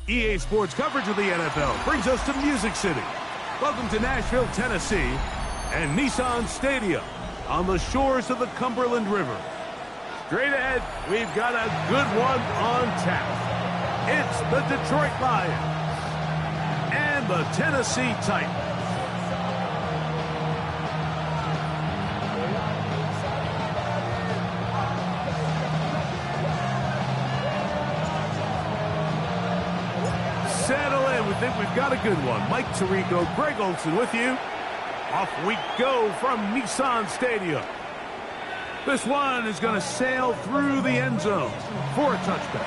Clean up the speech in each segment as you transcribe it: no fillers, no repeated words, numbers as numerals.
EA Sports coverage of the NFL brings us to Music City. Welcome to Nashville, Tennessee, and Nissan Stadium on the shores of the Cumberland River. Straight ahead, we've got a good one on tap. It's the Detroit Lions and the Tennessee Titans. Settle in. We think we've got a good one. Mike Tirico, Greg Olson with you. Off we go from Nissan Stadium. This one is going to sail through the end zone for a touchdown.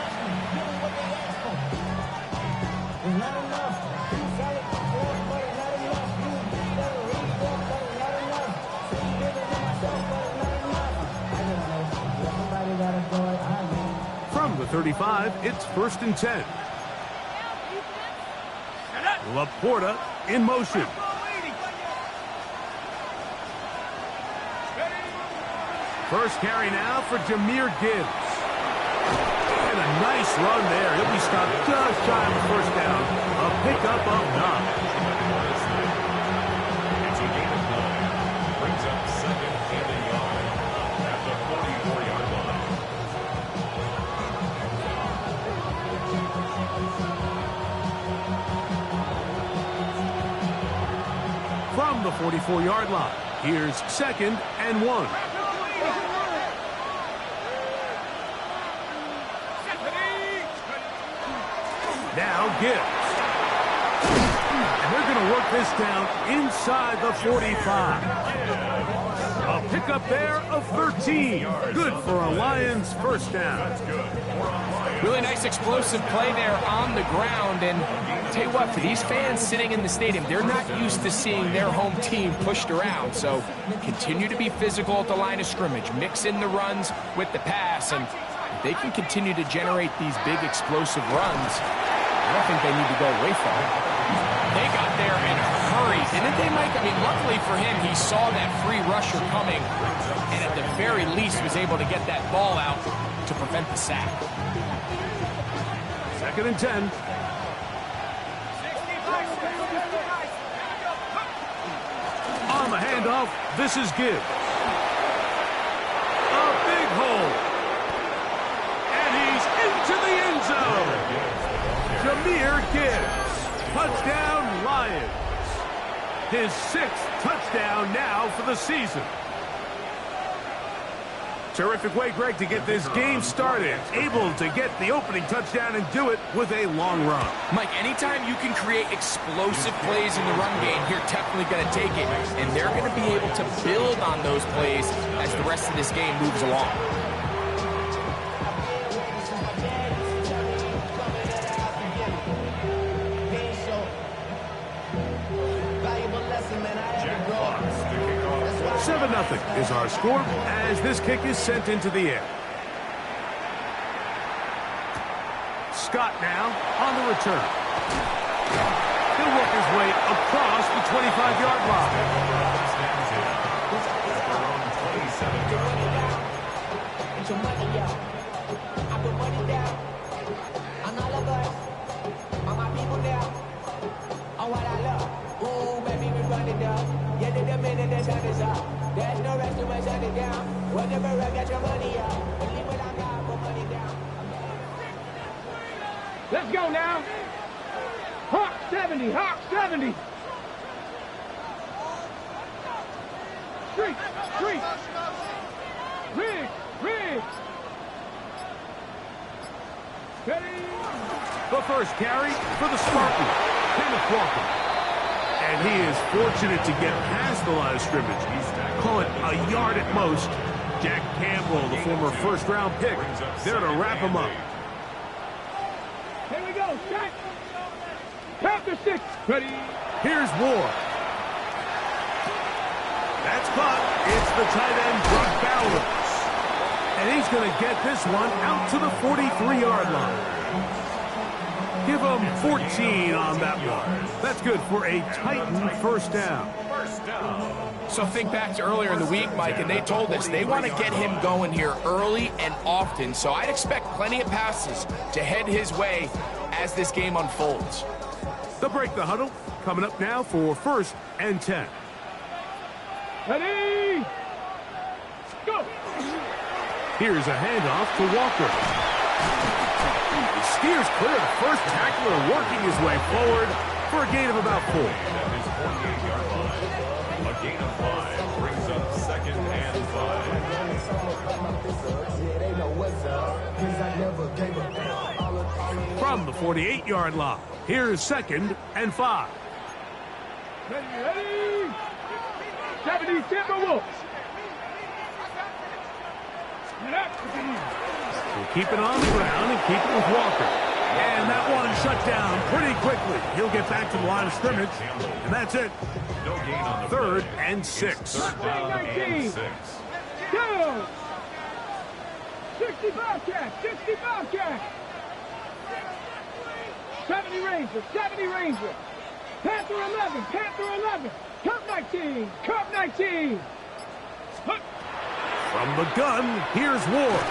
From the 35, it's 1st and 10. Laporta in motion. First carry now for Jahmyr Gibbs. And a nice run there. He'll be stopped just shy of the first down. A pickup of 9. Brings up 2nd and a yard at the 44-yard line. From the 44-yard line, here's 2nd and 1. Now Gibbs. And they're going to work this down inside the 45. A pickup there of 13. Good for a Lions first down. Really nice explosive play there on the ground. And tell you what, for these fans sitting in the stadium, they're not used to seeing their home team pushed around. So continue to be physical at the line of scrimmage. Mix in the runs with the pass. And if they can continue to generate these big explosive runs, I don't think they need to go away from it. They got there in a hurry, didn't they, Mike? I mean, luckily for him, he saw that free rusher coming, and at the very least was able to get that ball out to prevent the sack. 2nd and 10. On the handoff, this is Gibbs. A big hole. And he's into the end zone. Jahmyr Gibbs, touchdown Lions. His 6th touchdown now for the season. Terrific way, Greg, to get this game started. Able to get the opening touchdown and do it with a long run. Mike, anytime you can create explosive plays in the run game, you're definitely going to take it. And they're going to be able to build on those plays as the rest of this game moves along. Nothing is our score as this kick is sent into the air. Scott now on the return. He'll work his way across the 25-yard line. There's no rest to my shut it down. Whenever I get your money out, believe what I got, put money down. Let's go now. Hawk 70, Hawk 70. Street. Riggs. Steady. The first carry for the Spartan, Kenneth Walker. And he is fortunate to get past the line of scrimmage. Call it a yard at most. Jack Campbell, the former first-round pick, there to wrap him up. Here we go, set. Panther 6. Ready. Here's Ward. That's caught. It's the tight end, Brock Bowers. And he's going to get this one out to the 43-yard line. Give him 14 on that one. That's good for a Titan first down. So think back to earlier in the week, Mike, and they told us they want to get him going here early and often. So I'd expect plenty of passes to head his way as this game unfolds. They'll break the huddle. Coming up now for 1st and 10. Ready? Go! Here's a handoff to Walker. He steers clear of the first tackler, working his way forward for a gain of about 4. At his 48-yard line. A gain of 5 brings up 2nd and 5. From the 48-yard line, here's 2nd and 5. Ready? 70 Timberwolves. We'll keep it on the ground and keep it with Walker. And that one shut down pretty quickly. He'll get back to the line of scrimmage, and that's it. No gain on the 3rd play. and 6. 3rd down and 6. Go! 65 cat, 65 cat. 70 Ranger, 70 Ranger. Panther 11, Panther 11. Cup 19, Cup 19. From the gun, here's Ward.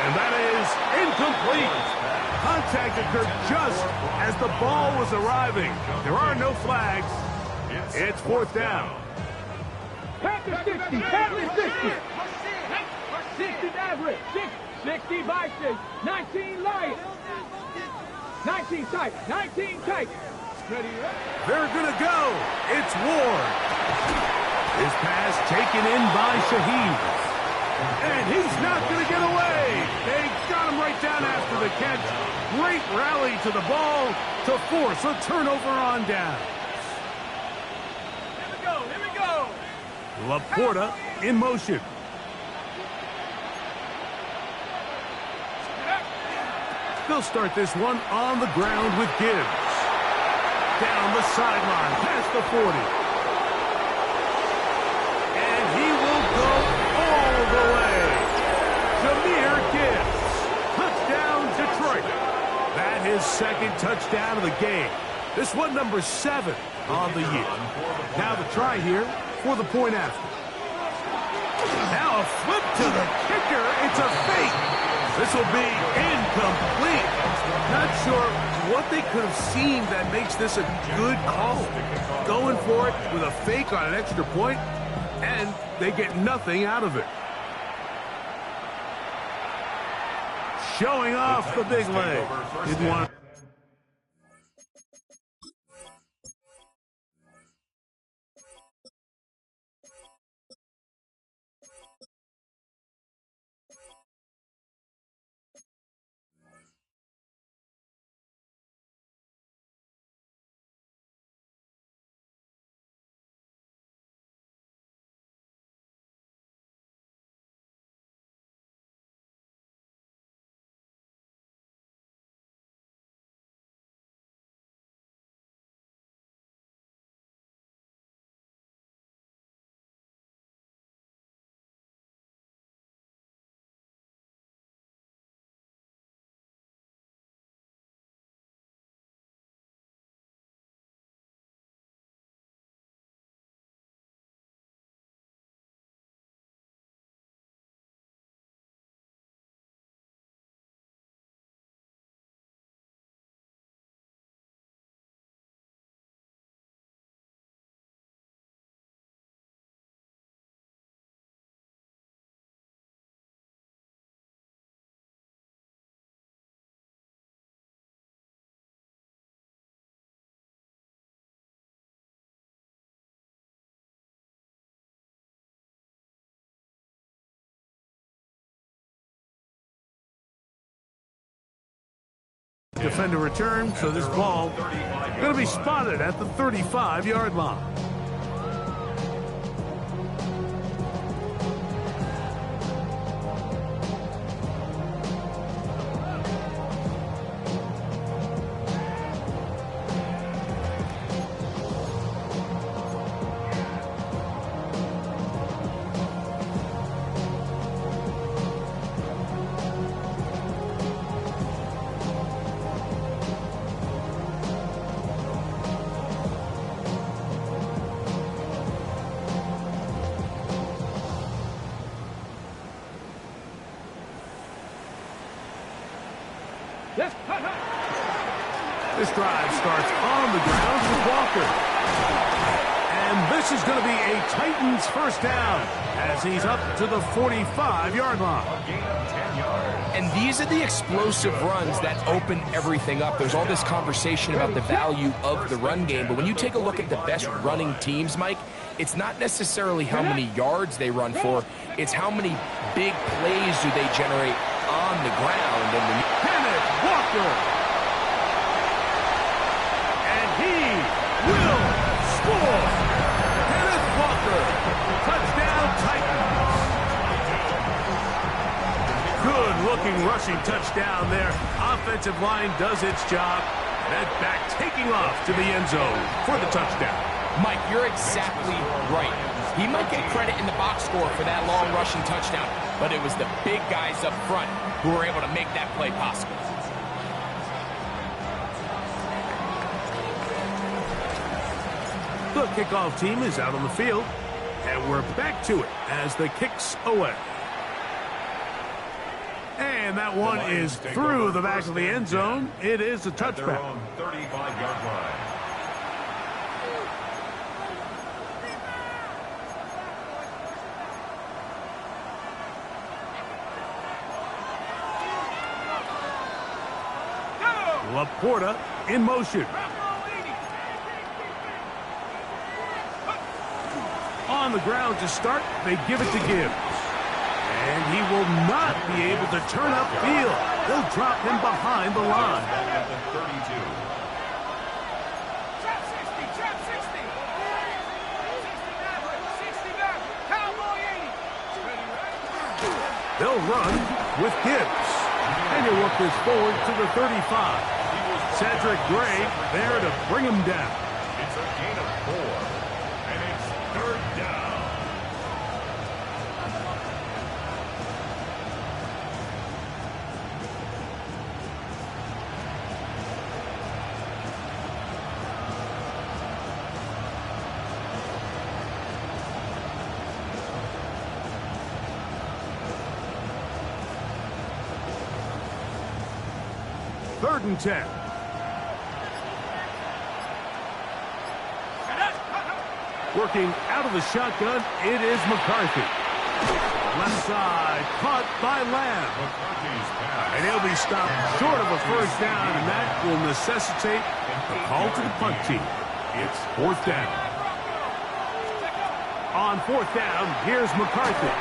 And that is incomplete. Contact occurred just as the ball was arriving. There are no flags. It's 4th down. Panther 60, Panther 60. 60 Maverick, 60 Bison, 19 Lion. 19 Titan, 19 Titan. Ready, They're going to go. It's Ward. His pass taken in by Shaheed. And he's not going to get away. They got him right down after the catch. Great rally to the ball to force a turnover on down. Here we go. Laporta in motion. They'll start this one on the ground with Gibbs. Down the sideline, past the 40. And he will go all the way. Jahmyr Gibbs. Touchdown, Detroit. That is 2nd touchdown of the game. This one number 7 on the year. Now the try here for the point after. Now a flip to the kicker. It's a fake. This will be incomplete. Not sure what they could have seen that makes this a good call. Going for it with a fake on an extra point, and they get nothing out of it. Showing off the big leg. Didn't want to. Defender return, so this ball going to be spotted at the 35-yard line. Let's cut. This drive starts on the ground with Walker. And this is going to be a Titans first down as he's up to the 45-yard line. A gain of 10 yards. And these are the explosive runs that open everything up. There's all this conversation about the value of the run game, but when you take a look at the best running teams, Mike, it's not necessarily how many yards they run for, it's how many big plays do they generate on the ground. And when Kenneth Walker. And he will score. Kenneth Walker. Touchdown Titans. Good-looking rushing touchdown there. Offensive line does its job. That back taking off to the end zone for the touchdown. Mike, you're exactly right. He might get credit in the box score for that long rushing touchdown, but it was the big guys up front who were able to make that play possible. The kickoff team is out on the field, and we're back to it as the kick's away. And that one is through the back of the end zone. It is a At their touchback. own 35-yard line. Laporta in motion. On the ground to start, they give it to Gibbs. And he will not be able to turn upfield. They'll drop him behind the line. At the 32. Trap 60, trap 60. 60 back, Cowboy 80. They'll run with Gibbs. And he'll work this forward to the 35. Cedric Gray there to bring him down. It's a gain of 4. And it's third down. Third and 10. Working out of the shotgun, it is McCarthy. Left side, caught by Lamb. McCarthy's pass. And he'll be stopped short of a first down, and that will necessitate a call to the punt team. It's fourth down. On fourth down, here's McCarthy.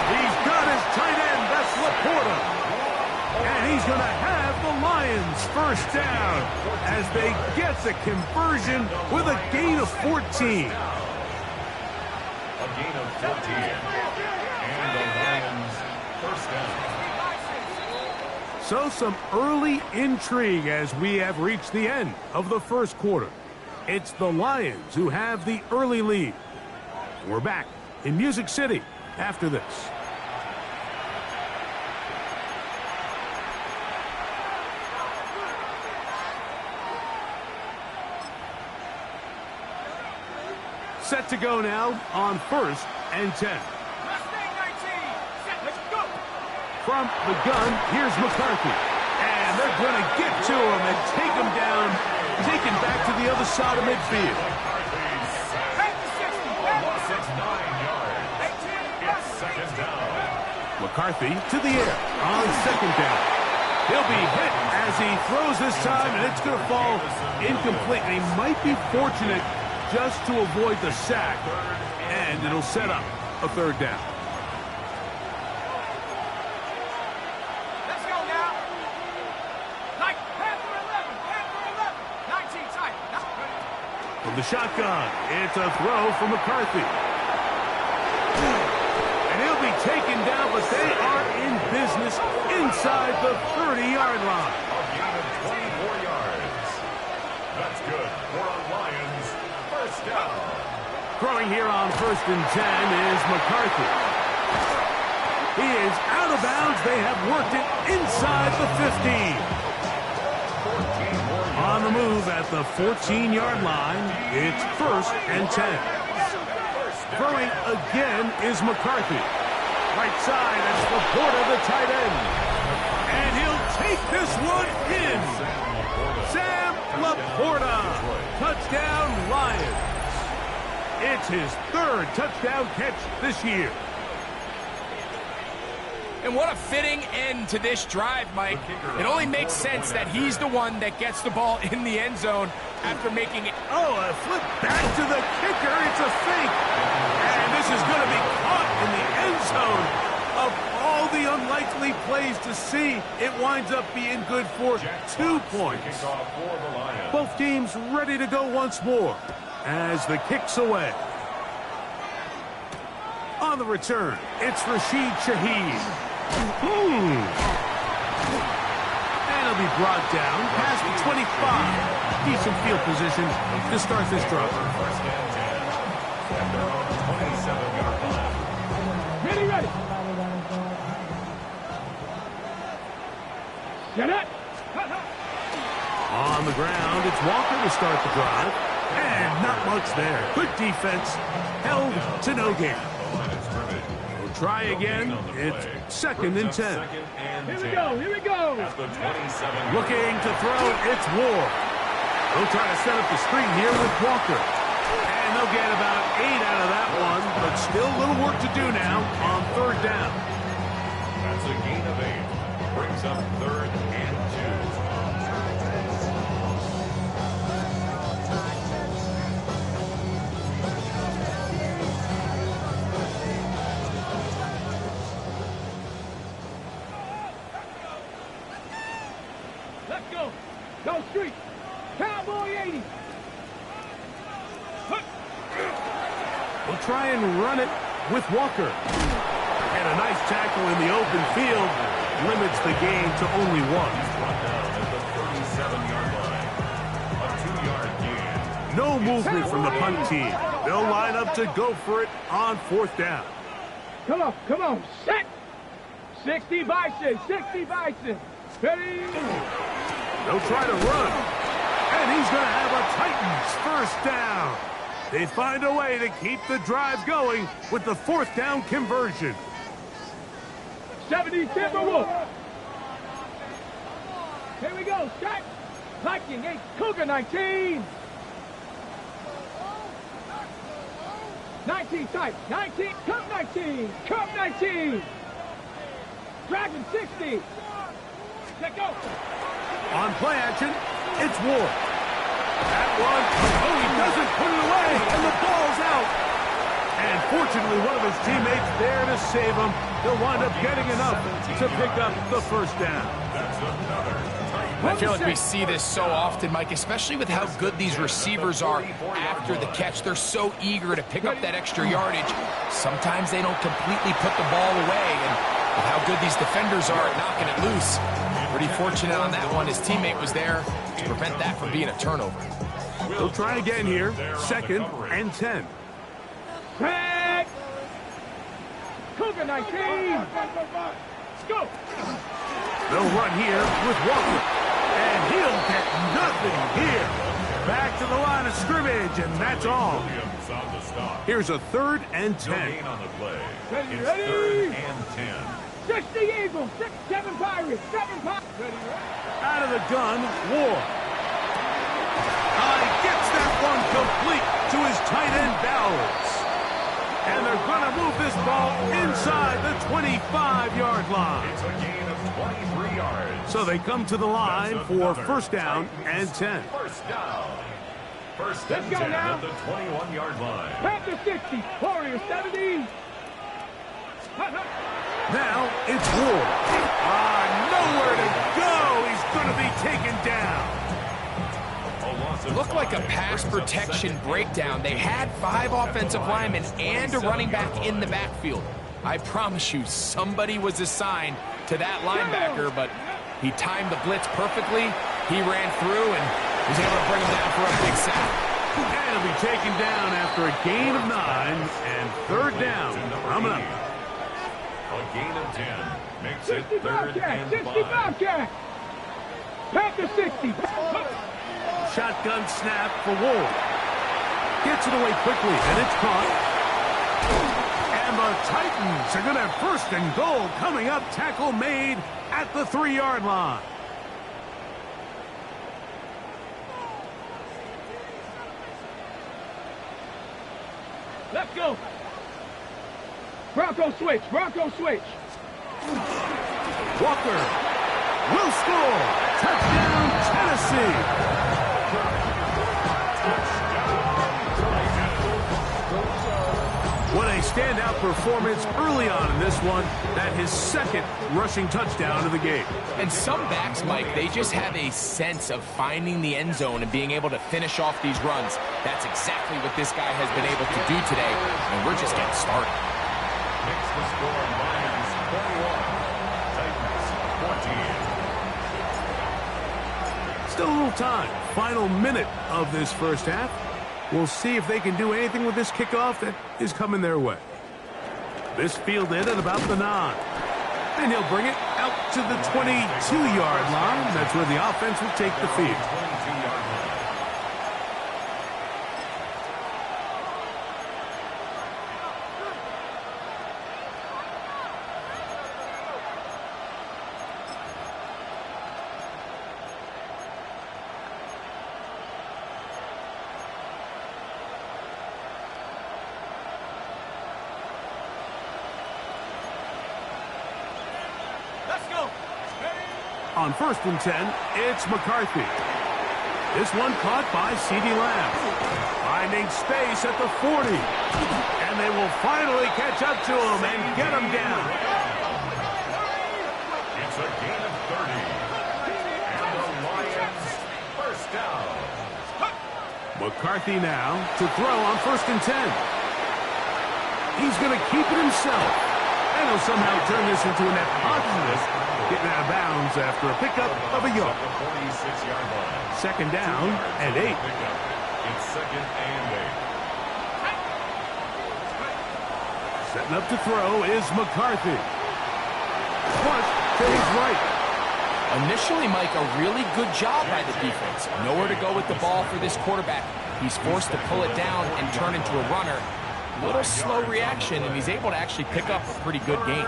He's got his tight end, that's Laporta. And he's going to have the Lions first down as they get the conversion with a gain of 14. A gain of 14. And the Lions first down. So some early intrigue as we have reached the end of the first quarter. It's the Lions who have the early lead. We're back in Music City after this. Set to go now on first and 10. Mustang 19, set, let's go. From the gun, here's McCarthy. And they're going to get to him and take him down, take him back to the other side of midfield. Back to 60, back to 6, 9 yards. 18, It's second down. McCarthy to the air on second down. He'll be hit as he throws this time, and it's going to fall incomplete. And he might be fortunate just to avoid the sack, and it'll set up a third down. Let's go now. Like Panther 11, 19 tight. From the shotgun, it's a throw from McCarthy. And he'll be taken down, but they are in business inside the 30-yard line. A gain of 24 yards. That's good for a Lions first down. Throwing here on first and 10 is McCarthy. He is out of bounds. They have worked it inside the 15. 14 more yards. On the move at the 14-yard line, it's first and 10. Throwing again is McCarthy. Right side, that's Laporta, the tight end. And he'll take this one in. Sam Laporta. Touchdown, Lions. It's his third touchdown catch this year. And what a fitting end to this drive, Mike. It only makes sense that he's the one that gets the ball in the end zone after making it. Oh, a flip back to the kicker. It's a fake. And this is going to be caught in the end zone. Of all the unlikely plays to see, it winds up being good for 2 points. Both teams ready to go once more as the kick's away. On the return, it's Rashid Shaheed. And he'll be brought down past the 25. Decent field position to start this drive. First and 10. At their own 27-yard line. Ready, ready. Get it. On the ground, it's Walker to start the drive. And not much there. Good defense. Held to no gain. We'll try again. It's second and 10. Here we go, here we go. At the 27. Looking to throw, it's Ward. They'll try to set up the screen here with Walker. And they'll get about 8 out of that one, but still a little work to do now on third down. That's a gain of 8. Brings up third and 2. Let's go. Go street. Cowboy 80. We'll try and run it with Walker. And a nice tackle in the open field limits the gain to only 1. Brought down at the 37-yard line. A 2-yard gain. No movement from the punt team. They'll line up to go for it on fourth down. Come on, set. 60 Bison, 60 Bison. Ready. They'll try to run. And he's going to have a Titans first down. They find a way to keep the drive going with the fourth down conversion. 70 Timberwolves. Here we go, set. Viking 8, Cougar 19. 19 tight, 19, Cup 19, Cup 19. Dragon 60. Let go. On play action, it's Ward. That one, oh, he doesn't put it away, and the ball's out. And fortunately, one of his teammates there to save him. He'll wind up getting enough to pick up the first down. That's another. I feel like we see this so often, Mike, especially with how good these receivers are after the catch. They're so eager to pick up that extra yardage. Sometimes they don't completely put the ball away, and with how good these defenders are at knocking it loose, pretty fortunate on that one. His teammate was there to prevent that from being a turnover. We'll try again here, second and 10. Back. Cougar 19. Let's go. They'll run here with Walker. And he'll get nothing here. Back to the line of scrimmage, and that's all. Williams on the stop. Here's a third and No 10. gain on the play. Ready, It's ready. third and 10. 60 Eagles, 7 Pirates, 7 Pirates. Ready, Out of the gun, Ward. He gets that one complete to his tight end, Bowers. And they're going to move this ball inside the 25-yard line. It's a gain of 23 yards. So they come to the line for first down and 10. First down. First Let's and go 10 now. at the 21-yard line. Panther 60, Warriors 70. Now it's Ward. Nowhere to go. He's going to be taken down. Looked like a pass protection breakdown. They had 5 offensive linemen and a running back in the backfield. I promise you, somebody was assigned to that linebacker, but he timed the blitz perfectly. He ran through and was able to bring him down for a big sack. And he'll be taken down after a gain of 9 and third down. Coming up. A gain of 10 makes it 60 third Bobcat, and 60 5. Bobcat. Panther 60. Shotgun snap for Ward. Gets it away quickly, and it's caught. And the Titans are going to have first and goal coming up. Tackle made at the 3-yard line. Let's go. Bronco switch. Bronco switch. Walker will score. Touchdown, Tennessee. What a standout performance early on in this one. That his second rushing touchdown of the game. And some backs, Mike, they just have a sense of finding the end zone and being able to finish off these runs. That's exactly what this guy has been able to do today, and we're just getting started. Makes the score Lions 41, Titans 14. Still a little time. Final minute of this first half. We'll see if they can do anything with this kickoff that is coming their way. This fielded at about the 9. And he'll bring it out to the 22-yard line. That's where the offense will take the field. 22-yard line. On 1st and 10, it's McCarthy. This one caught by CeeDee Lamb. Finding space at the 40. And they will finally catch up to him and get him down. It's a gain of 30. And the Lions first down. McCarthy now to throw on 1st and 10. He's going to keep it himself. And he'll somehow turn this into a net positive, getting out of bounds after a pickup of a yard. 46-yard line. Second down and 8. It's second and 8. Setting up to throw is McCarthy. Flush to his right. Initially, Mike, a really good job by the defense. Nowhere to go with the ball for this quarterback. He's forced to pull it down and turn into a runner. Little slow reaction, and he's able to actually pick up a pretty good gain.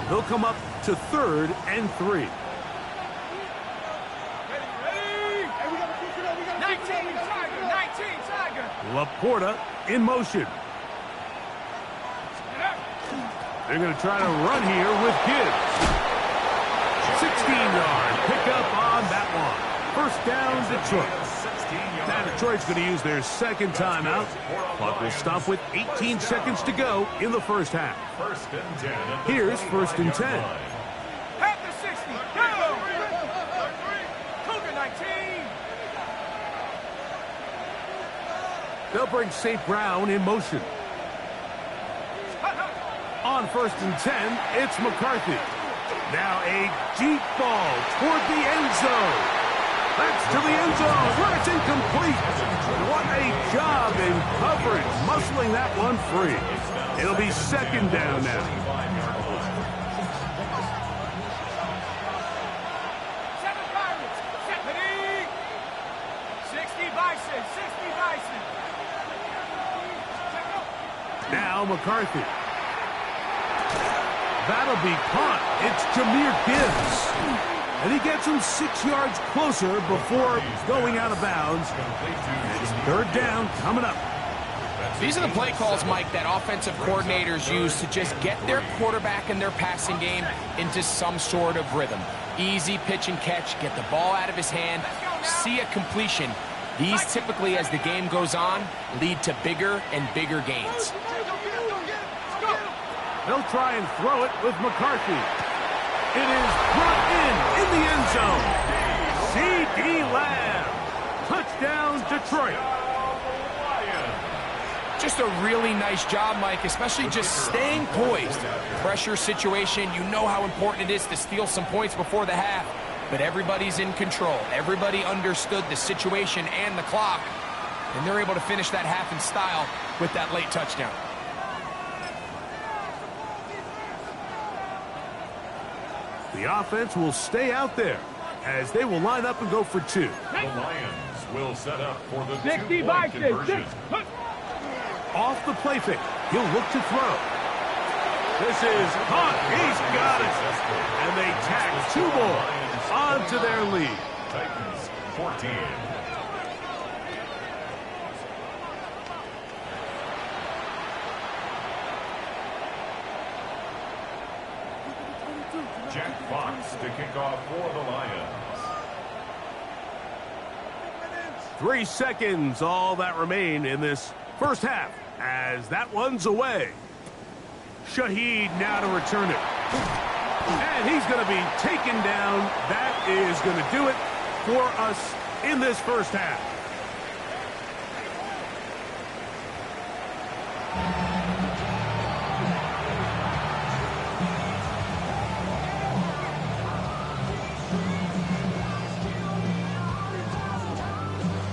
They'll come up to 3rd and 3. 19 Tiger. Laporta in motion. They're going to try to run here with Gibbs. 16-yard pickup on that one. First down, Detroit. Now Detroit's going to use their second timeout. Clock will stop with 18 seconds to go in the first half. First and 10. Here's 1st and 10. At the 60. Go. Cougar 19. They'll bring St. Brown in motion. On 1st and 10, it's McCarthy. Now a deep ball toward the end zone. That's to the end zone where it's incomplete. What a job in coverage, muscling that one free. It'll be second down now. Seven Pirates. 60 Bison. 60 Bison. Now McCarthy. That'll be caught. It's Jahmyr Gibbs. And he gets him 6 yards closer before going out of bounds. It's 3rd down coming up. These are the play calls, Mike, that offensive coordinators use to just get their quarterback and their passing game into some sort of rhythm. Easy pitch and catch, get the ball out of his hand, see a completion. These typically, as the game goes on, lead to bigger and bigger gains. They'll try and throw it with McCarthy. It is brought in the end zone. CeeDee Lamb. Touchdown, Detroit. Just a really nice job, Mike, especially just staying poised. Pressure situation, you know how important it is to steal some points before the half, but everybody's in control. Everybody understood the situation and the clock, and they're able to finish that half in style with that late touchdown. The offense will stay out there as they will line up and go for 2. The Lions will set up for the 60 two-point Bison. conversion. Off the play fake. He'll look to throw. This is caught. He's got it. And they tack 2 more onto their lead. Titans 14. Jack Fox to kick off for the Lions. 3 seconds, all that remain in this first half, as that one's away. Shaheed now to return it. And he's going to be taken down. That is going to do it for us in this first half.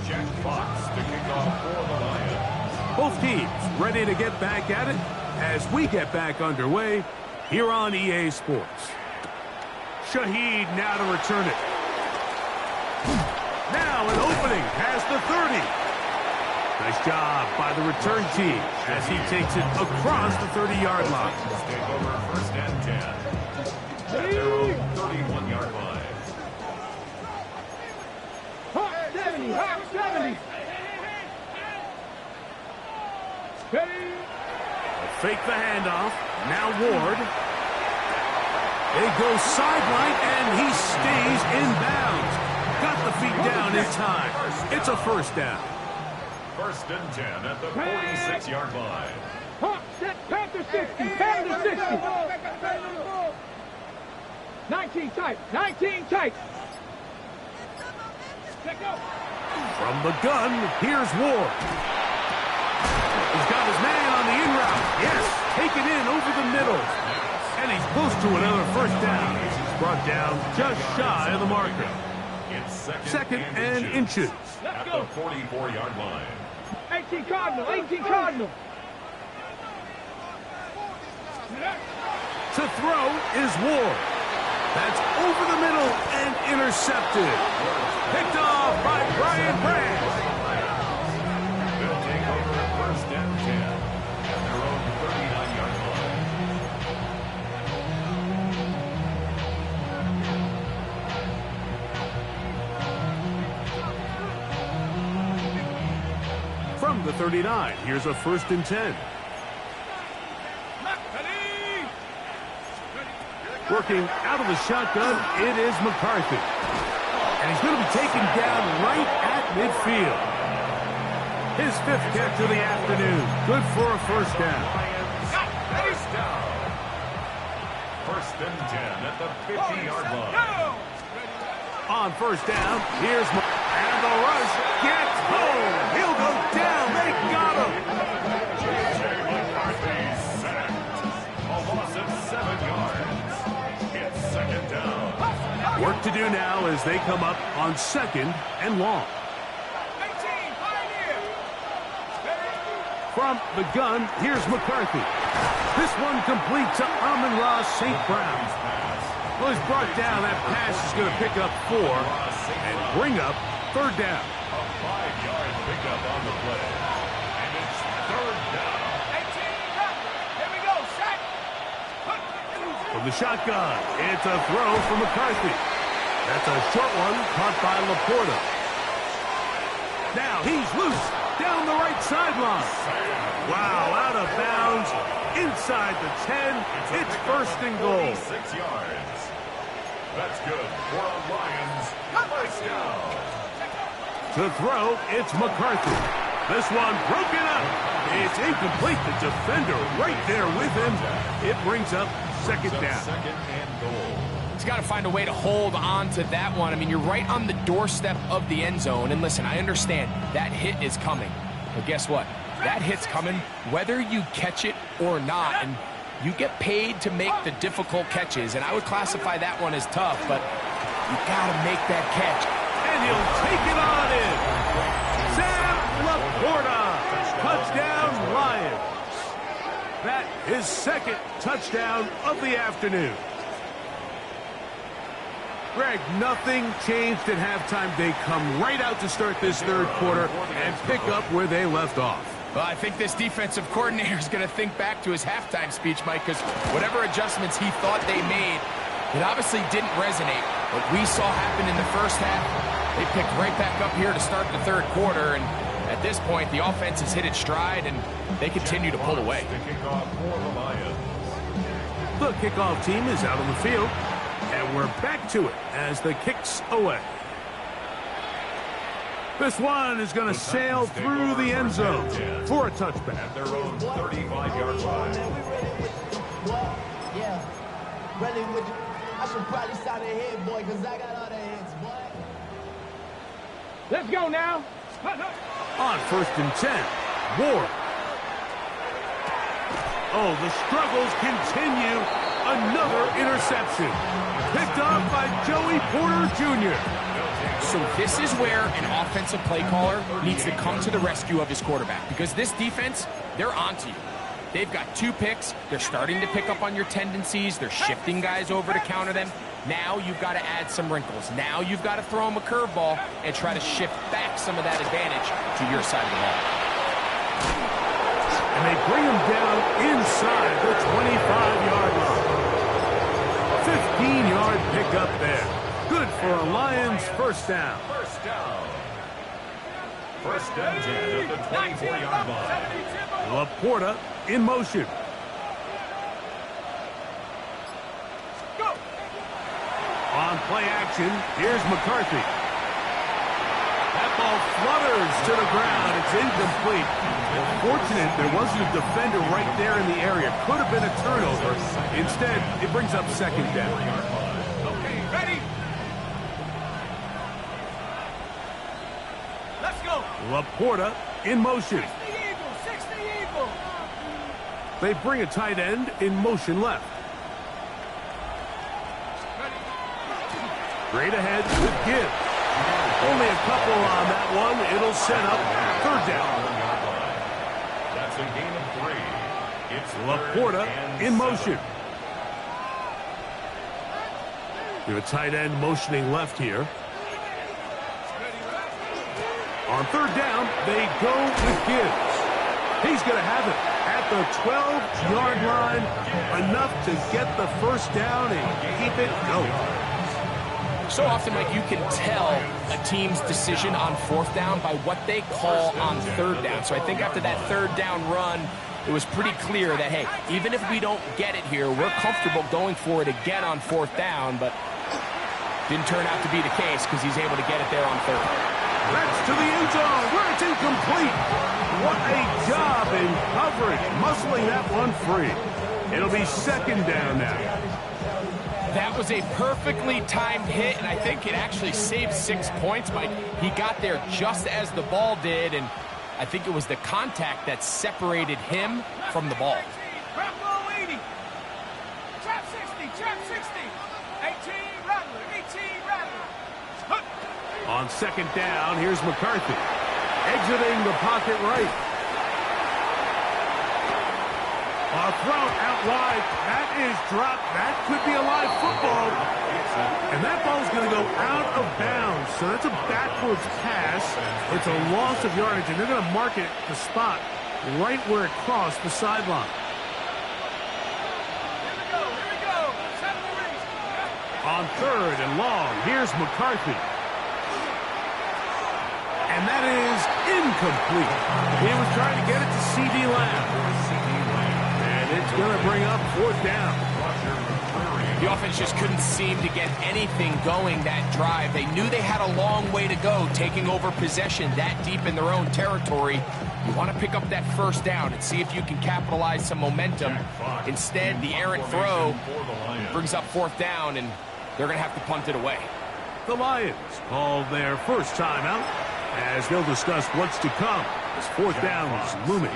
Jack Fox to kick off for the Lions. Both teams ready to get back at it as we get back underway here on EA Sports. Shaheed now to return it. Now an opening past the 30. Nice job by the return team as he takes it across the 30-yard line. Take over first and 10. At their own 31-yard line. Hot 70, hot 70. Ready? Fake the handoff. Now Ward. They go sideline, and he stays in bounds. Got the feet down in time. It's a first down. First and 10 at the 46-yard line. Hot set, Panther 60, Panther 60. 19 tight, 19 tight. Let go. From the gun, here's Ward. He's got his man on the in route. Yes, take it in over the middle. And he's close to another first down. He's brought down just shy of the marker. It's Second and inches. At the 44-yard line. 18 Cardinal, 18 Cardinal. To throw is Ward. That's over the middle and intercepted. Picked off by Brian Branch. They'll take over first and 10 at their own 39-yard line. From the 39, here's a first and 10. Working out of the shotgun, it is McCarthy. And he's going to be taken down right at midfield. His 5th catch of the afternoon. Good for a first down. First down. First and 10 at the 50-yard line. On first down, here's and the rush gets home. He'll go down. They got him. J.J. McCarthy sacked. A loss of 7 yards. It's second down. Work to do now as they come up on second and long. From the gun, here's McCarthy. This one complete to Amon-Ra St. Brown. Well, he's brought down. That pass is going to pick up 4 and bring up third down. A 5-yard pickup on the play. And it's third down. Here we go, set. From the shotgun, it's a throw for McCarthy. That's a short one caught by Laporta. Now he's loose down the right sideline. Wow, out of bounds, inside the 10. It's first and goal. 6 yards. That's good for a Lions first down. To throw, it's McCarthy. This one broken up. It's incomplete. The defender right there with him. It brings up second down. Second and goal. He's got to find a way to hold on to that one. I mean, you're right on the doorstep of the end zone. And listen, I understand that hit is coming. But guess what? That hit's coming whether you catch it or not. And you get paid to make the difficult catches. And I would classify that one as tough, but you got to make that catch. And he'll take it on in. Sam Laporta. Touchdown, Lions. That is second touchdown of the afternoon. Greg, nothing changed at halftime. They come right out to start this third quarter and pick up where they left off. Well, I think this defensive coordinator is going to think back to his halftime speech, Mike, because whatever adjustments he thought they made, it obviously didn't resonate. What we saw happen in the first half, they picked right back up here to start the third quarter, and at this point, the offense has hit its stride, and they continue to pull away. The kickoff for the Lions. The kickoff team is out on the field. And we're back to it as the kick's away. This one is going to sail through the end zone for a touchback. At their own 35-yard line. Yeah, really with you. I should probably sign a head, boy, because I got all the heads, boy. Let's go now. On 1st and 10, Ward. Oh, the struggles continue. Another interception. Picked up by Joey Porter Jr. So this is where an offensive play caller needs to come to the rescue of his quarterback, because this defense, they're onto you. They've got 2 picks. They're starting to pick up on your tendencies. They're shifting guys over to counter them. Now you've got to add some wrinkles. Now you've got to throw them a curveball and try to shift back some of that advantage to your side of the ball. And they bring him down inside the 25-yard line. 15-yard pickup there. Good for a Lions first down. First down. 1st and 10 at the 24-yard line. Laporta in motion. Go. On play action, here's McCarthy. That ball flutters to the ground. It's incomplete. Fortunate there wasn't a defender right there in the area. Could have been a turnover. Instead, it brings up 2nd down. Okay, ready? Let's go. Laporta in motion. 60 Eagles, 60 Eagles. They bring a tight end in motion left. Straight ahead with Gibbs. Only a couple on that one. It'll set up 3rd down. That's a gain of 3. It's Laporta in motion. We have a tight end motioning left here. On 3rd down, they go with Gibbs. He's going to have it at the 12-yard line. Enough to get the first down and keep it going. So often, Mike, you can tell a team's decision on 4th down by what they call on 3rd down. So I think after that 3rd down run, it was pretty clear that, hey, even if we don't get it here, we're comfortable going for it again on 4th down, but didn't turn out to be the case because he's able to get it there on 3rd. That's to the end zone where it's incomplete. What a job in coverage, muscling that one free. It'll be 2nd down now. That was a perfectly timed hit, and I think it actually saved 6 points. Mike, he got there just as the ball did, and I think it was the contact that separated him from the ball. Trap ball 80. Trap 60, trap 60. 18 Rattler, 18 Rattler. On 2nd down, here's McCarthy. Exiting the pocket right. A throw out wide. That is dropped. That could be a live football. And that ball's going to go out of bounds. So that's a backwards pass. It's a loss of yardage, and they're going to mark it the spot right where it crossed the sideline. Here we go. 7 rings. On 3rd and long, here's McCarthy. And that is incomplete. He was trying to get it to C.D. Lamb. And it's going to bring up 4th down. The offense just couldn't seem to get anything going that drive. They knew they had a long way to go, taking over possession that deep in their own territory. You want to pick up that 1st down and see if you can capitalize some momentum. Instead, the errant throw brings up 4th down, and they're going to have to punt it away. The Lions called their first timeout as they'll discuss what's to come as 4th down is looming.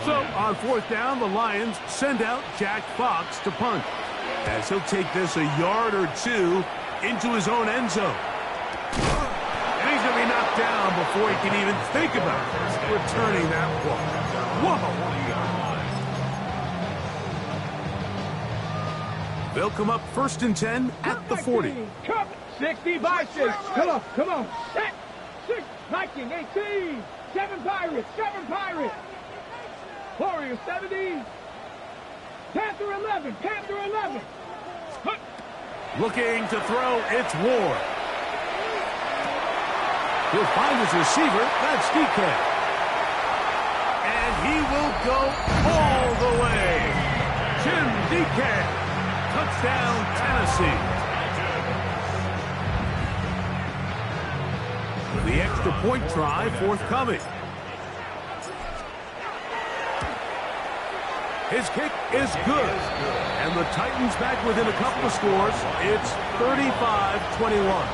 So on 4th down, the Lions send out Jack Fox to punt as he'll take this a yard or 2 into his own end zone. And he's going to be knocked down before he can even think about returning that one. Whoa! They'll come up 1st and 10 at the 40. Come 60 by 6. Come on. Set. 6. Viking 18. 7 Pirates. 7 Pirates. Warriors 70. Panther 11. Panther 11. Looking to throw, it's Ward. He'll find his receiver. That's DK. And he will go all the way. Jim DK Touchdown, Tennessee. The extra point try forthcoming. His kick is good. And the Titans back within a couple of scores. It's 35-21.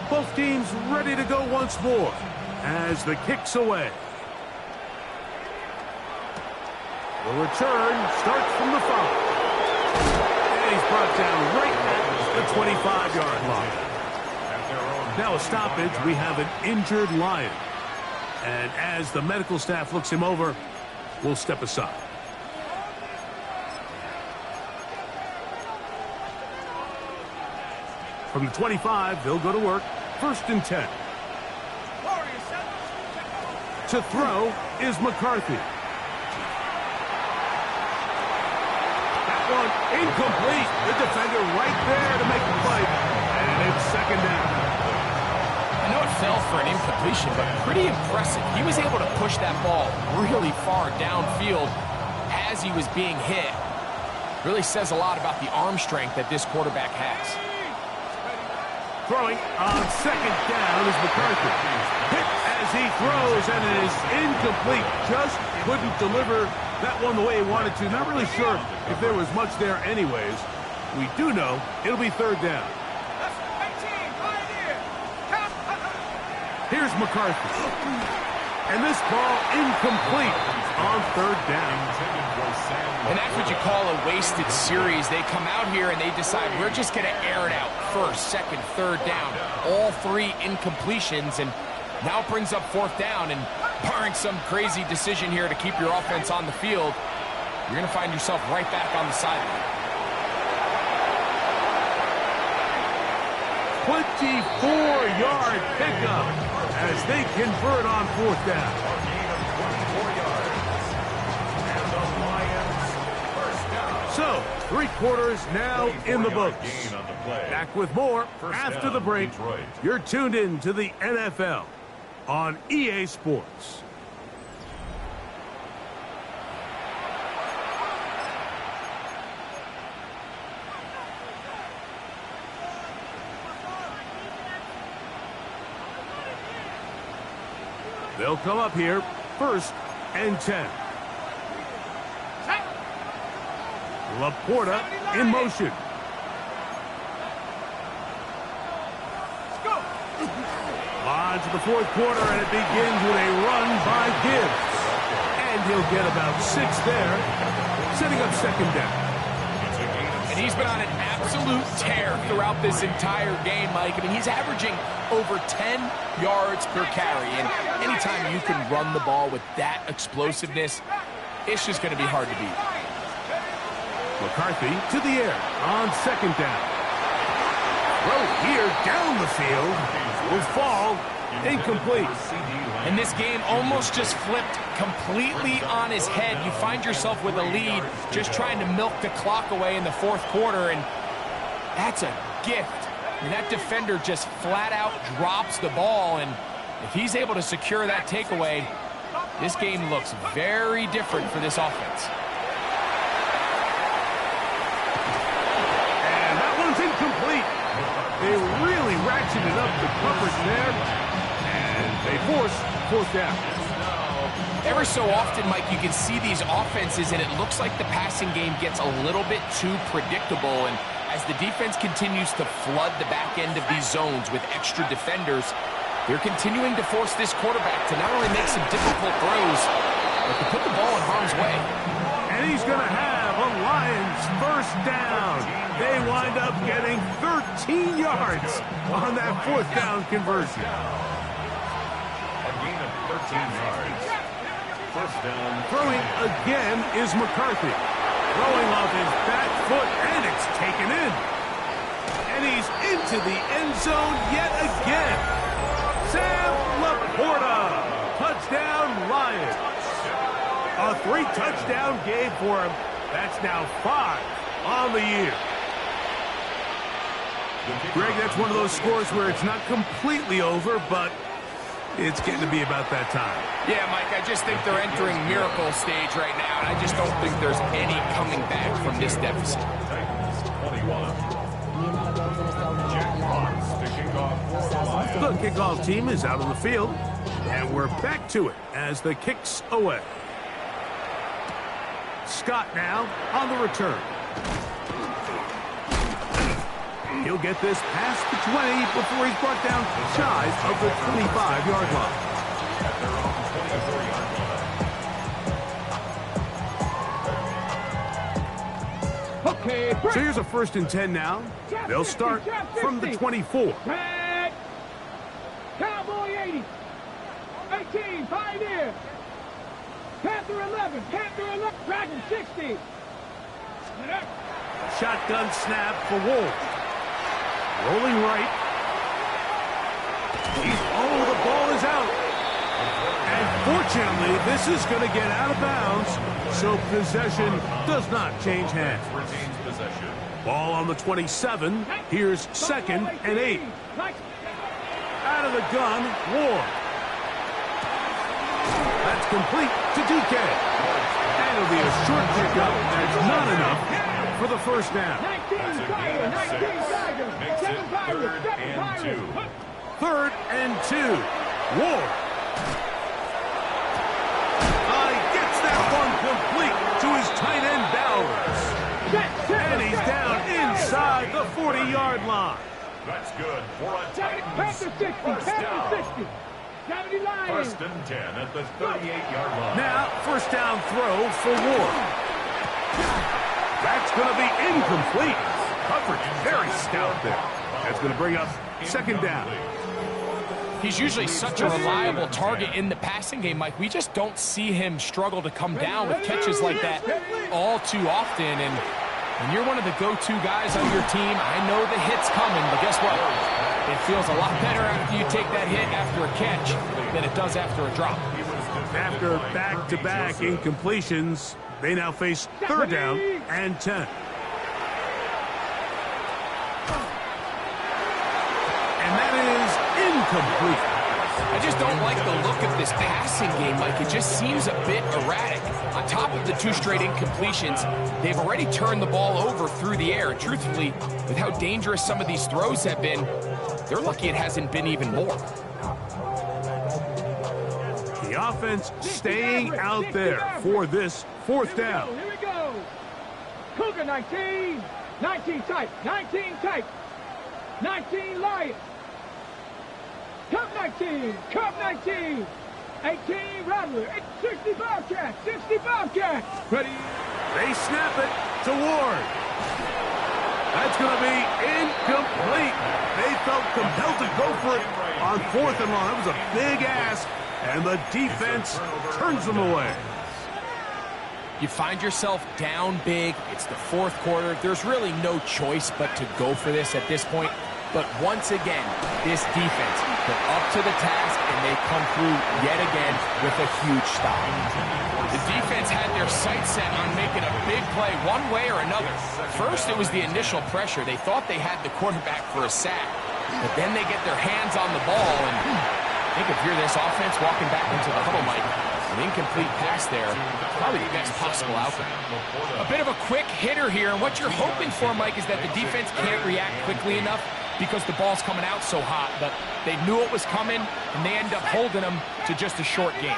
Both teams ready to go once more as the kick's away. The return starts from the 5. And he's brought down right at the 25-yard line. Now a stoppage, we have an injured Lion. And as the medical staff looks him over, we'll step aside. From the 25, they'll go to work. 1st and 10. To throw is McCarthy. That one incomplete. The defender right there to make the play. And it's 2nd down. I know it fell for an incompletion, but pretty impressive. He was able to push that ball really far downfield as he was being hit. Really says a lot about the arm strength that this quarterback has. Throwing on 2nd down is McCarthy. Hit as he throws, and it is incomplete. Just couldn't deliver that one the way he wanted to. Not really sure if there was much there anyways. We do know it'll be 3rd down. Here's McCarthy. And this ball incomplete on 3rd down. And that's what you call a wasted series. They come out here and they decide we're just going to air it out. 1st, 2nd, 3rd down. All 3 incompletions, and now it brings up 4th down. And barring some crazy decision here to keep your offense on the field, you're going to find yourself right back on the sideline. 24-yard pickup as they convert on 4th down. So, 3 quarters now in the books. Back with more after the break. You're tuned in to the NFL on EA Sports. They'll come up here, 1st and 10. Laporta in motion. On to the 4th quarter, and it begins with a run by Gibbs. And he'll get about 6 there, setting up 2nd down. And he's been on an absolute tear throughout this entire game, Mike. I mean, he's averaging over 10 yards per carry. And anytime you can run the ball with that explosiveness, it's just going to be hard to beat. McCarthy to the air on 2nd down. Throw here down the field will fall incomplete. And this game almost just flipped completely on his head. You find yourself with a lead, just trying to milk the clock away in the 4th quarter, and that's a gift. I mean, that defender just flat out drops the ball, and if he's able to secure that takeaway, this game looks very different for this offense. Incomplete. They really ratcheted up the coverage there, and they force 4th down. Ever so often, Mike, you can see these offenses, and it looks like the passing game gets a little bit too predictable, and as the defense continues to flood the back end of these zones with extra defenders, they're continuing to force this quarterback to not only make some difficult throws, but to put the ball in harm's way. And he's going to have a Lions 1st down. They wind up getting 13 yards on that 4th down conversion. A gain of 13 yards. 1st down. Throwing again is McCarthy. Throwing off his back foot, and it's taken in. And he's into the end zone yet again. Sam Laporta. Touchdown, Lions. A 3-touchdown game for him. That's now 5 on the year. Greg, that's one of those scores where it's not completely over, but It's getting to be about that time. Yeah, Mike, I just think they're entering miracle stage right now, and I just don't think there's any coming back from this deficit. Titans 21. Jack Fox to kick off for the Lions. The kickoff team is out on the field, and we're back to it as the kick's away. Scott now on the return. He'll get this past the 20 before he's brought down shy of the 25-yard line. At their own 24-yard line. Okay, So here's a 1st and 10 now. They'll start from the 24. Red. Cowboy 80. 18, Pioneer. Panther 11, Panther 11, Dragon 60. Shotgun snap for Wolf. Rolling right. The ball is out. And fortunately, this is going to get out of bounds, so possession does not change hands. Retains possession. Ball on the 27. Here's 2nd and 8. Out of the gun, Ward. That's complete to DK. And it'll be a short pickup. That's not enough for the 1st down. 19 Tiger, 19 Tiger. Makes it 7 Pirates, 3rd 7 and Pirates. 2. 3rd and 2. Ward. Gets that one complete to his tight end Bowers. And he's down inside the 40-yard line. That's good for a Panther Titans 60, first Panther down. 60. 70 Lions. 1st and 10 at the 38-yard line. Now, 1st down throw for Ward. That's going to be incomplete. Coverage very stout there. That's going to bring up 2nd down. He's usually such a reliable target in the passing game, Mike. We just don't see him struggle to come down with catches like that all too often. And when you're one of the go-to guys on your team, I know the hit's coming, but guess what? It feels a lot better after you take that hit after a catch than it does after a drop. After back-to-back incompletions, they now face 3rd down and 10. And that is incomplete. I just don't like the look of this passing game, Mike. It just seems a bit erratic. On top of the 2 straight incompletions, they've already turned the ball over through the air. And truthfully, with how dangerous some of these throws have been, they're lucky it hasn't been even more. The offense staying out there for this 4th down. Here we go. Cougar 19. 19 tight. 19 tight. 19 Lions. Cup 19. Cup 19. 18 Rattler. 60 Bobcat. 60 Bobcat. Ready. They snap it to Ward. That's going to be incomplete. They felt compelled to go for it on 4th and long. That was a big ask, and the defense turns them away. You find yourself down big. It's the 4th quarter. There's really no choice but to go for this at this point. But once again, this defense, they're up to the task, and they come through yet again with a huge stop. The defense had their sights set on making a big play one way or another. First, it was the initial pressure. They thought they had the quarterback for a sack. But then they get their hands on the ball, and I think if you're this offense walking back into the huddle, Mike, an incomplete pass there, probably the best possible outcome. A bit of a quick hitter here, and what you're hoping for, Mike, is that the defense can't react quickly enough because the ball's coming out so hot, but they knew it was coming, and they end up holding them to just a short game.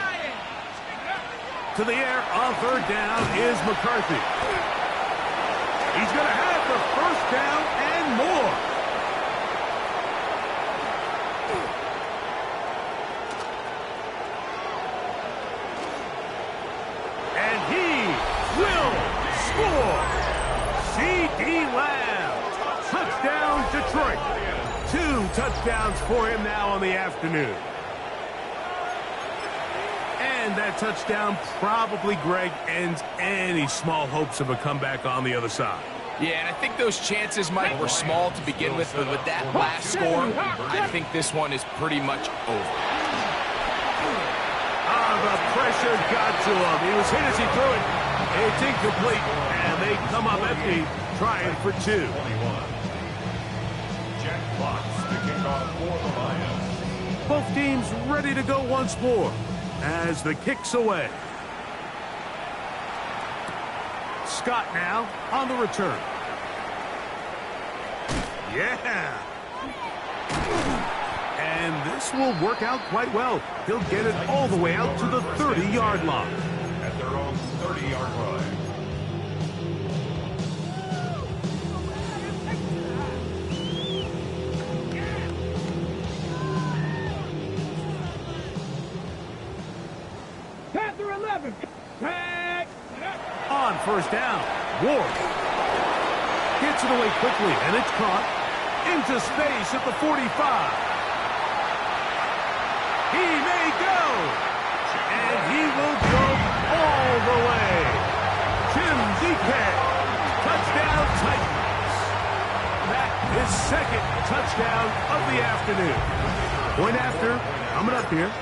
To the air on 3rd down is McCarthy. He's going to have the 1st down and more. And he will score. C.D. Lamb. Touchdown, Detroit. 2 touchdowns for him now on the afternoon. And that touchdown probably, Greg, ends any small hopes of a comeback on the other side. Yeah, and I think those chances, Mike, were small to begin with, but with that last score, I think this one is pretty much over. The pressure got to him. He was hit as he threw it. It's incomplete, and they come up empty, trying for 2. Jack Fox to kick off for the Lions. Both teams ready to go once more as the kick's away. Scott now on the return. Yeah! And this will work out quite well. He'll get it all the way out to the 30-yard line. At their own 30-yard line. Panther 11. Tag. On first down, Ward gets it away quickly, and it's caught into space at the 45. He may go, and he will go all the way. Jim DK, touchdown Titans. That is second touchdown of the afternoon. Point after, coming up here.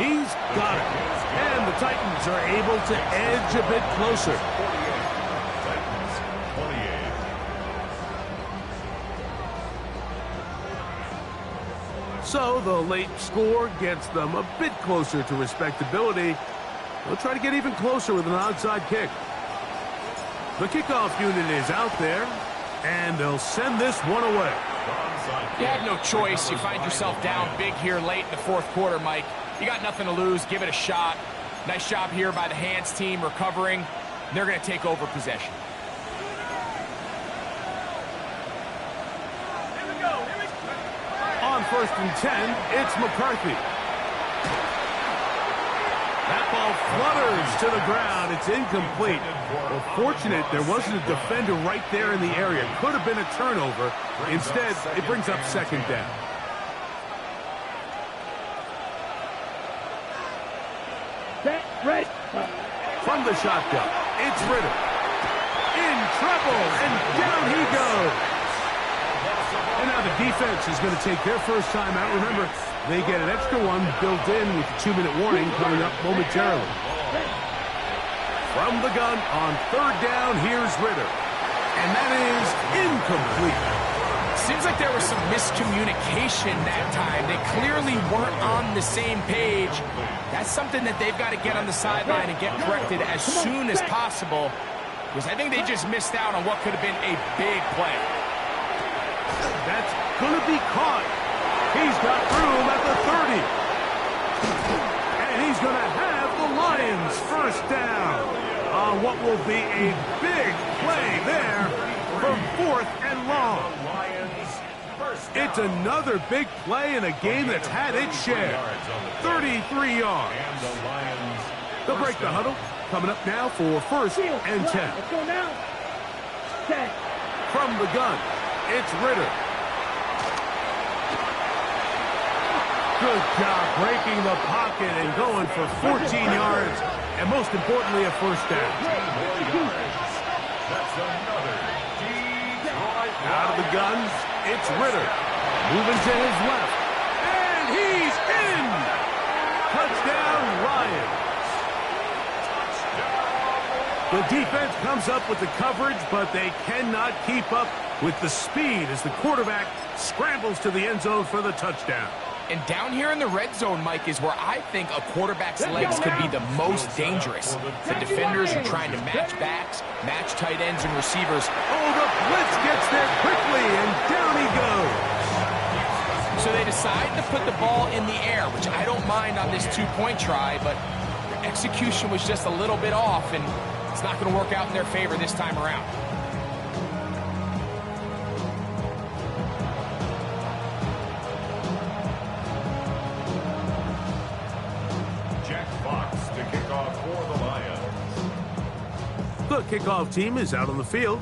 He's got it. And the Titans are able to edge a bit closer. 48. Titans, 28. So the late score gets them a bit closer to respectability. They'll try to get even closer with an onside kick. The kickoff unit is out there, and they'll send this one away. You have no choice. You find yourself down big here late in the fourth quarter, Mike. You got nothing to lose. Give it a shot. Nice job here by the hands team recovering. They're going to take over possession. On first and 10, it's McCarthy. That ball flutters to the ground. It's incomplete. Well, fortunate there wasn't a defender right there in the area. Could have been a turnover. Instead, it brings up second down. Set. Ready. From the shotgun, it's Ritter. In trouble, and down he goes. And now the defense is going to take their first time out. Remember, they get an extra one built in with the 2-minute warning coming up momentarily. From the gun on third down, here's Ritter. And that is incomplete. Seems like there was some miscommunication that time. They clearly weren't on the same page. That's something that they've got to get on the sideline and get corrected as soon as possible, because I think they just missed out on what could have been a big play. That's going to be caught. He's got room at the 30. And he's going to have the Lions first down on what will be a big play there from fourth and long. It's another big play in a game that's had its share. 33 yards. They'll break the huddle. Coming up now for first and 10. Let's go now. Set. From the gun, it's Ritter. Good job breaking the pocket and going for 14 yards, and most importantly, a first down. That's another Detroit. Out of the gun, it's Ritter. Moving to his left, and he's in! Touchdown, Lions. The defense comes up with the coverage, but they cannot keep up with the speed as the quarterback scrambles to the end zone for the touchdown. And down here in the red zone, Mike, is where I think a quarterback's legs could be the most dangerous. The defenders are trying to match backs, match tight ends and receivers. Oh, the blitz gets there quickly, and down he goes. So they decide to put the ball in the air, which I don't mind on this two-point try, but their execution was just a little bit off, and it's not going to work out in their favor this time around. The kickoff team is out on the field,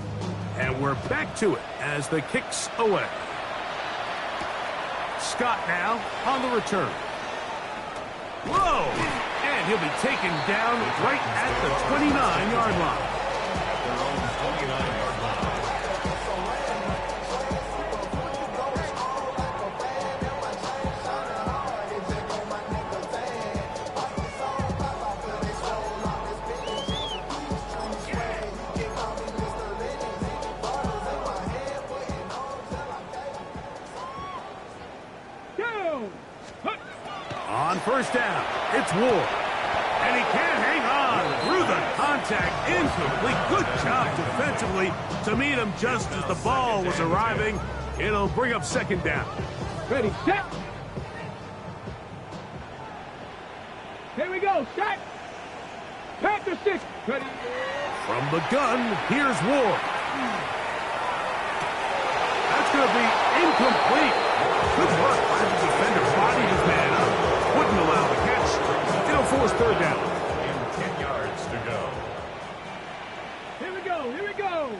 and we're back to it as the kick's away. Scott now on the return. Whoa! And he'll be taken down right at the 29-yard line. Their own 29-yard line. down. Hut. On first down, it's Ward. And he can't hang on through the contact. Incomplete. Good job defensively to meet him just as the ball was arriving. It'll bring up second down. Ready, set. Here we go, set. Panther 6. Ready. From the gun, here's Ward. That's going to be incomplete. Good work by the defender. Bodied his man up. Wouldn't allow the catch. It'll force third down. 10 yards to go. Here we go, here we go.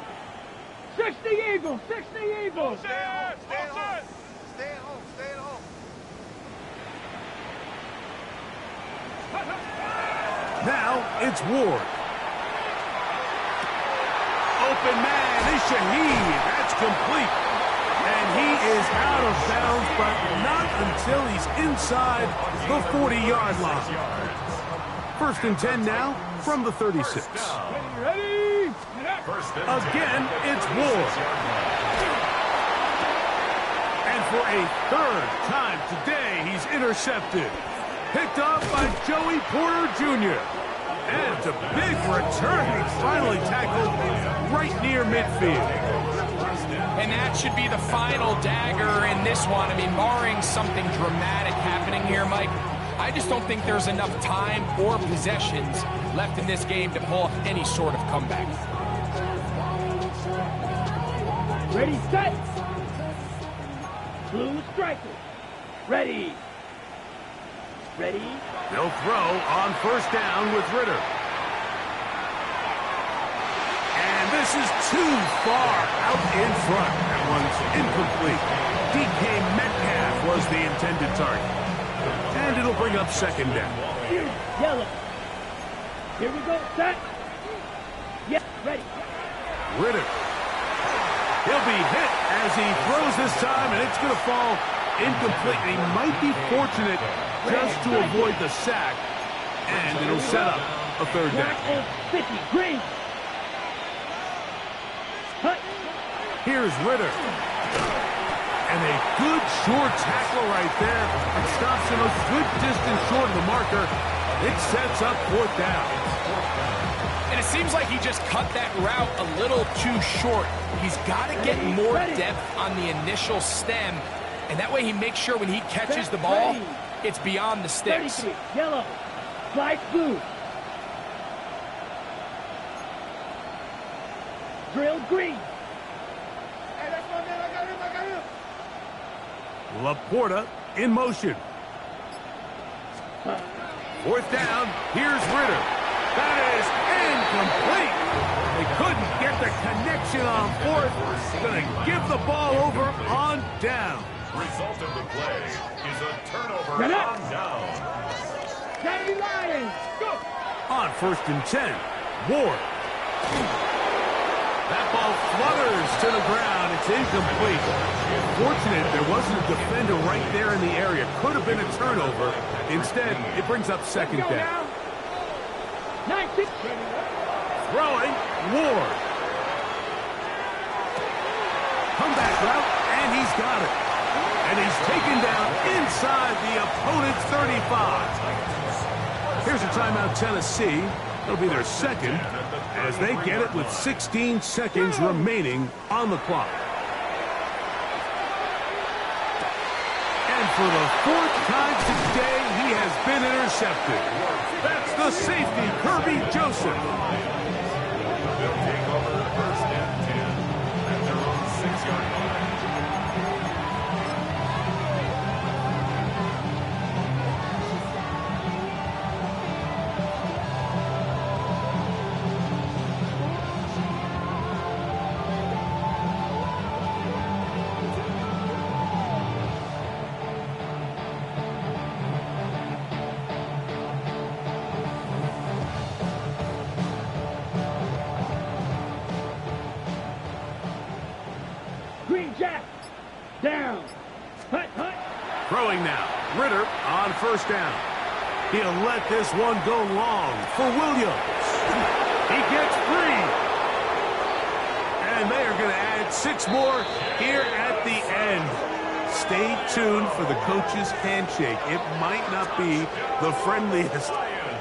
60 Eagles, 60 Eagles. Stay at home. Stay at home. Stay at home. Now it's Ward. Open man is Shaheed. That's complete. And he is out of bounds, but not until he's inside the 40-yard line. First and 10 now from the 36. Ready? Again, it's Ward. And for a third time today, he's intercepted. Picked up by Joey Porter Jr. And it's a big return. He's finally tackled right near midfield. And that should be the final dagger in this one. I mean, barring something dramatic happening here, Mike, I just don't think there's enough time or possessions left in this game to pull off any sort of comeback. Ready, set. Blue striker. Ready. Ready. They'll throw on first down with Ritter. And this is too far out in front. That one's incomplete. DK Metcalf was the intended target. And it'll bring up second down. Yellow. Here we go, set. Yes, ready. Ritter. He'll be hit as he throws this time, and it's going to fall incomplete. He might be fortunate just to avoid the sack, and it'll set up a third down. 50, green. Hut. Here's Ritter. And a good short tackle right there. It stops him a good distance short of the marker. It sets up fourth down. And it seems like he just cut that route a little too short. He's got to get more depth on the initial stem, and that way he makes sure when he catches the ball, it's beyond the sticks. Yellow. Slide blue. Drill green. Hey, that's my man. I got him. Laporta in motion. Fourth down. Here's Ritter. That is incomplete. They couldn't get the connection on fourth. Going to give the ball over on down. Result of the play is a turnover Get up. on down. Daddy Lions. Go. On first and 10, Ward. That ball flutters to the ground. It's incomplete. Fortunate there wasn't a defender right there in the area. Could have been a turnover. Instead, it brings up second down. 19. Throwing, Ward. Comeback route, and he's got it. And he's taken down inside the opponent's 35. Here's a timeout, Tennessee. It'll be their second as they get it with 16 seconds remaining on the clock. And for the fourth time today, he has been intercepted. That's the safety, Kirby Joseph. They'll take over first and 10 at their own 6-yard line. Green Jack. Down. Hut. Throwing now. Ritter on first down. He'll let this one go long for Williams. He gets free. And they are going to add 6 more here at the end. stay tuned for the coach's handshake. It might not be the friendliest.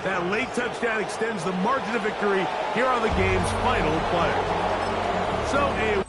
That late touchdown extends the margin of victory. Here are the game's final players. So a